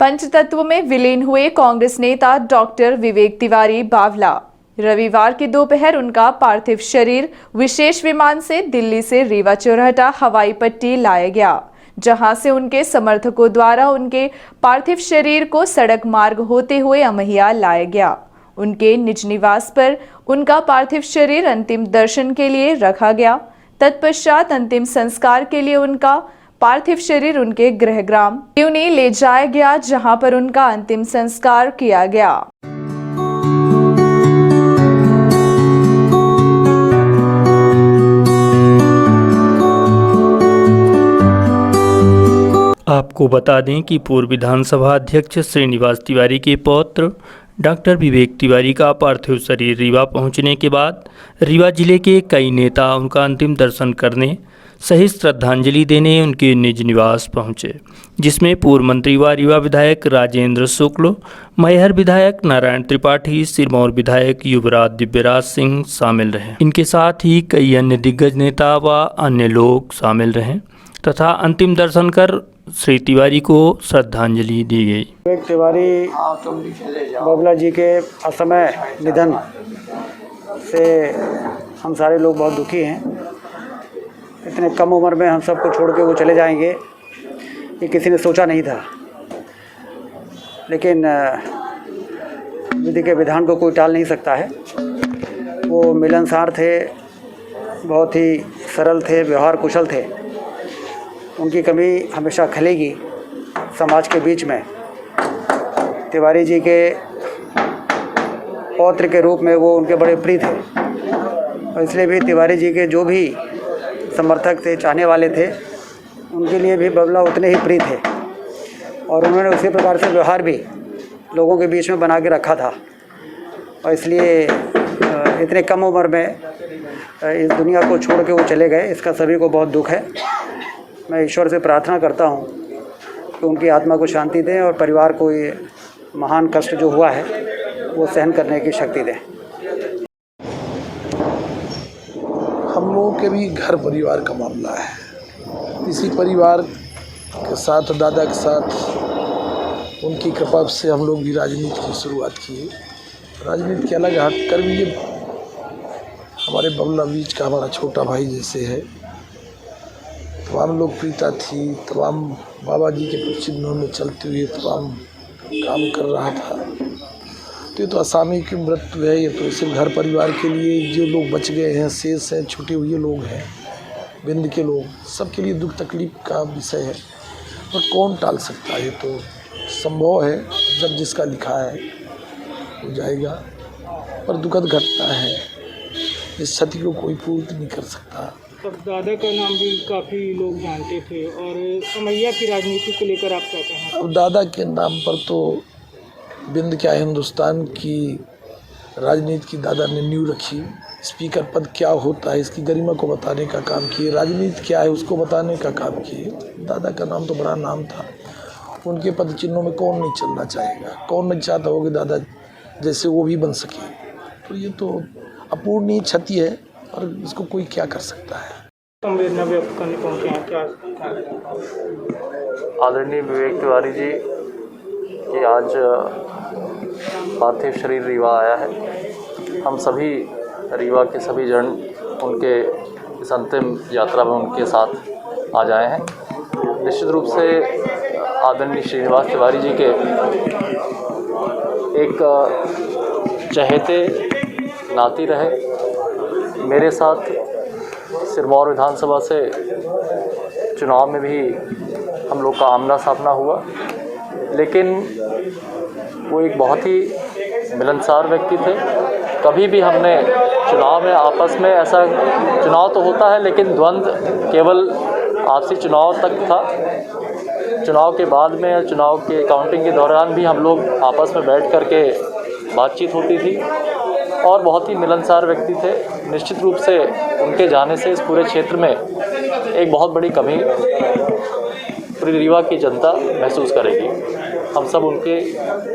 पंचतत्व में विलीन हुए कांग्रेस नेता डॉक्टर विवेक तिवारी बावला। रविवार की दोपहर उनका पार्थिव शरीर विशेष विमान से दिल्ली से रीवा चौराहा हवाई पट्टी लाया गया, जहां से उनके समर्थकों द्वारा उनके पार्थिव शरीर को सड़क मार्ग होते हुए अमहिया लाया गया। उनके निज निवास पर उनका पार्थिव शरीर अंतिम दर्शन के लिए रखा गया। तत्पश्चात अंतिम संस्कार के लिए उनका पार्थिव शरीर उनके गृहग्राम त्यूनी ले जाया गया, जहां पर उनका अंतिम संस्कार किया गया। आपको बता दें कि पूर्व विधानसभा अध्यक्ष श्रीनिवास तिवारी के पौत्र डॉक्टर विवेक तिवारी का पार्थिव शरीर रीवा पहुंचने के बाद रीवा जिले के कई नेता उनका अंतिम दर्शन करने सहित श्रद्धांजलि देने उनके निज निवास पहुंचे, जिसमें पूर्व मंत्री व रीवा विधायक राजेंद्र शुक्ल, मैहर विधायक नारायण त्रिपाठी, सिरमौर विधायक युवराज दिव्यराज सिंह शामिल रहे। इनके साथ ही कई अन्य दिग्गज नेता व अन्य लोग शामिल रहे तथा अंतिम दर्शन कर श्री तिवारी को श्रद्धांजलि दी गई। विवेक तिवारी बावला जी के असमय निधन से हम सारे लोग बहुत दुखी हैं। इतने कम उम्र में हम सबको छोड़ के वो चले जाएंगे, ये किसी ने सोचा नहीं था। लेकिन विधि के विधान को कोई टाल नहीं सकता है। वो मिलनसार थे, बहुत ही सरल थे, व्यवहार कुशल थे। उनकी कमी हमेशा खलेगी समाज के बीच में। तिवारी जी के पौत्र के रूप में वो उनके बड़े प्रिय थे और इसलिए भी तिवारी जी के जो भी समर्थक थे, चाहने वाले थे, उनके लिए भी बावला उतने ही प्रिय थे और उन्होंने उसी प्रकार से व्यवहार भी लोगों के बीच में बना के रखा था। और इसलिए इतने कम उम्र में इस दुनिया को छोड़ के वो चले गए, इसका सभी को बहुत दुख है। मैं ईश्वर से प्रार्थना करता हूँ कि उनकी आत्मा को शांति दें और परिवार को ये महान कष्ट जो हुआ है वो सहन करने की शक्ति दें। हम लोगों के भी घर परिवार का मामला है। इसी परिवार के साथ, दादा के साथ उनकी कृपा से हम लोग भी राजनीति की शुरुआत की। राजनीति के अलग हट कर भी ये हमारे बावला बीच का हमारा छोटा भाई जैसे है। तमाम लोकप्रियता थी, तमाम बाबा जी के चिन्हों में चलते हुए तमाम काम कर रहा था। तो ये तो असामी की मृत्यु है। ये तो सिर्फ घर परिवार के लिए जो लोग बच गए हैं, शेष हैं, छूटे हुए लोग हैं, बिंद के लोग, सबके लिए दुख तकलीफ का विषय है। पर कौन टाल सकता है? ये तो संभव है, जब जिसका लिखा है हो जाएगा। पर दुखद घटना है, इस क्षति को कोई पूर्ति नहीं कर सकता। तब दादा का नाम भी काफ़ी लोग जानते थे और अमैया की राजनीति को लेकर आप क्या कहें? अब दादा के नाम पर तो बिंद क्या हिंदुस्तान की राजनीति की दादा ने नींव रखी। स्पीकर पद क्या होता है इसकी गरिमा को बताने का काम किए, राजनीति क्या है उसको बताने का काम किए। दादा का नाम तो बड़ा नाम था। उनके पद चिन्हों में कौन नहीं चलना चाहेगा? कौन नहीं चाहता हो कि दादा जैसे वो भी बन सके? तो ये तो अपूर्णीय क्षति है और इसको कोई क्या कर सकता है। संवेदना व्यक्त करने पहुँचे हैं क्या? आदरणीय विवेक तिवारी जी की आज पार्थिव शरीर रीवा आया है। हम सभी रीवा के सभी जन उनके इस अंतिम यात्रा में उनके साथ आज आए हैं। निश्चित रूप से आदरणीय श्रीनिवास तिवारी जी के एक चहेते नाती रहे। मेरे साथ सिरमौर विधानसभा से चुनाव में भी हम लोग का आमना सामना हुआ, लेकिन वो एक बहुत ही मिलनसार व्यक्ति थे। कभी भी हमने चुनाव में आपस में ऐसा, चुनाव तो होता है लेकिन द्वंद्व केवल आपसी चुनाव तक था। चुनाव के बाद में, चुनाव के काउंटिंग के दौरान भी हम लोग आपस में बैठ कर के बातचीत होती थी और बहुत ही मिलनसार व्यक्ति थे। निश्चित रूप से उनके जाने से इस पूरे क्षेत्र में एक बहुत बड़ी कमी पूरी रीवा की जनता महसूस करेगी। हम सब उनके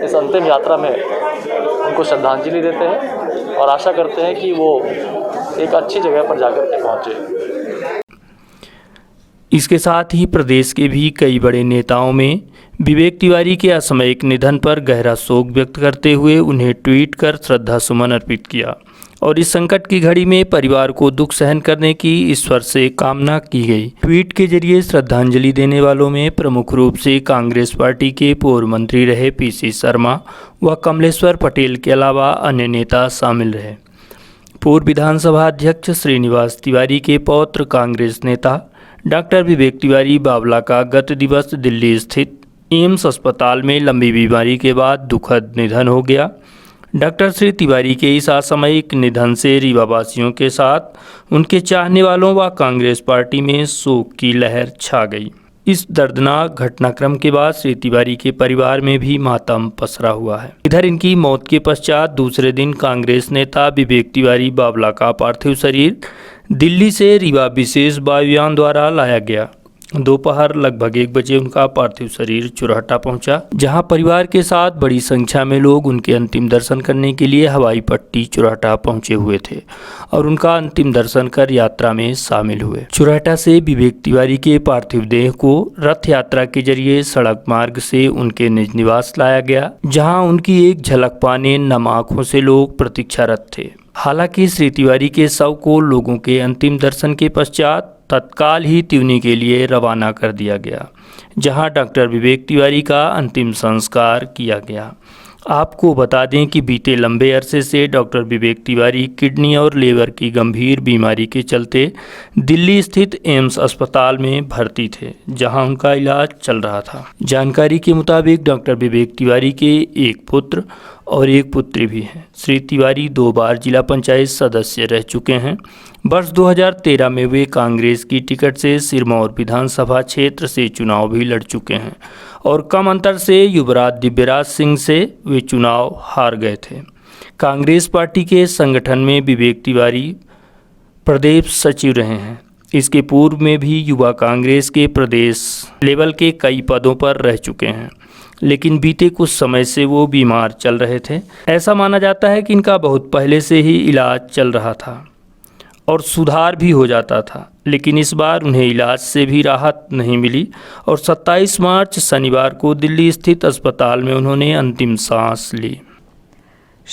इस अंतिम यात्रा में उनको श्रद्धांजलि देते हैं और आशा करते हैं कि वो एक अच्छी जगह पर जाकर के पहुँचे। इसके साथ ही प्रदेश के भी कई बड़े नेताओं में विवेक तिवारी के असामयिक निधन पर गहरा शोक व्यक्त करते हुए उन्हें ट्वीट कर श्रद्धा सुमन अर्पित किया और इस संकट की घड़ी में परिवार को दुख सहन करने की ईश्वर से कामना की गई। ट्वीट के जरिए श्रद्धांजलि देने वालों में प्रमुख रूप से कांग्रेस पार्टी के पूर्व मंत्री रहे पीसी शर्मा व कमलेश्वर पटेल के अलावा अन्य नेता शामिल रहे। पूर्व विधानसभा अध्यक्ष श्रीनिवास तिवारी के पौत्र कांग्रेस नेता डॉक्टर विवेक तिवारी बावला का गत दिवस दिल्ली स्थित एम्स अस्पताल में लंबी बीमारी के बाद दुखद निधन हो गया। डॉक्टर श्री तिवारी के इस असामयिक निधन से रीवावासियों के साथ उनके चाहने वालों व कांग्रेस पार्टी में शोक की लहर छा गई। इस दर्दनाक घटनाक्रम के बाद श्री तिवारी के परिवार में भी मातम पसरा हुआ है। इधर इनकी मौत के पश्चात दूसरे दिन कांग्रेस नेता विवेक तिवारी बावला का पार्थिव शरीर दिल्ली से रीवा विशेष वायुयान द्वारा लाया गया। दोपहर लगभग 1 बजे उनका पार्थिव शरीर चुरहटा पहुंचा, जहां परिवार के साथ बड़ी संख्या में लोग उनके अंतिम दर्शन करने के लिए हवाई पट्टी चुरहटा पहुंचे हुए थे और उनका अंतिम दर्शन कर यात्रा में शामिल हुए। चुरहटा से विवेक तिवारी के पार्थिव देह को रथ यात्रा के जरिए सड़क मार्ग से उनके निज निवास लाया गया, जहाँ उनकी एक झलक पाने नम आँखों से लोग प्रतीक्षारत थे। हालांकि श्री तिवारी के शव को लोगों के अंतिम दर्शन के पश्चात तत्काल ही त्यूनी के लिए रवाना कर दिया गया, जहां डॉक्टर विवेक तिवारी का अंतिम संस्कार किया गया। आपको बता दें कि बीते लंबे अरसे से डॉक्टर विवेक तिवारी किडनी और लीवर की गंभीर बीमारी के चलते दिल्ली स्थित एम्स अस्पताल में भर्ती थे, जहां उनका इलाज चल रहा था। जानकारी के मुताबिक डॉक्टर विवेक तिवारी के एक पुत्र और एक पुत्री भी हैं। श्री तिवारी 2 बार जिला पंचायत सदस्य रह चुके हैं। वर्ष 2013 में वे कांग्रेस की टिकट से सिरमौर विधानसभा क्षेत्र से चुनाव भी लड़ चुके हैं और कम अंतर से युवराज दिव्यराज सिंह से वे चुनाव हार गए थे। कांग्रेस पार्टी के संगठन में विवेक तिवारी प्रदेश सचिव रहे हैं। इसके पूर्व में भी युवा कांग्रेस के प्रदेश लेवल के कई पदों पर रह चुके हैं, लेकिन बीते कुछ समय से वो बीमार चल रहे थे। ऐसा माना जाता है कि इनका बहुत पहले से ही इलाज चल रहा था और सुधार भी हो जाता था, लेकिन इस बार उन्हें इलाज से भी राहत नहीं मिली और 27 मार्च शनिवार को दिल्ली स्थित अस्पताल में उन्होंने अंतिम सांस ली।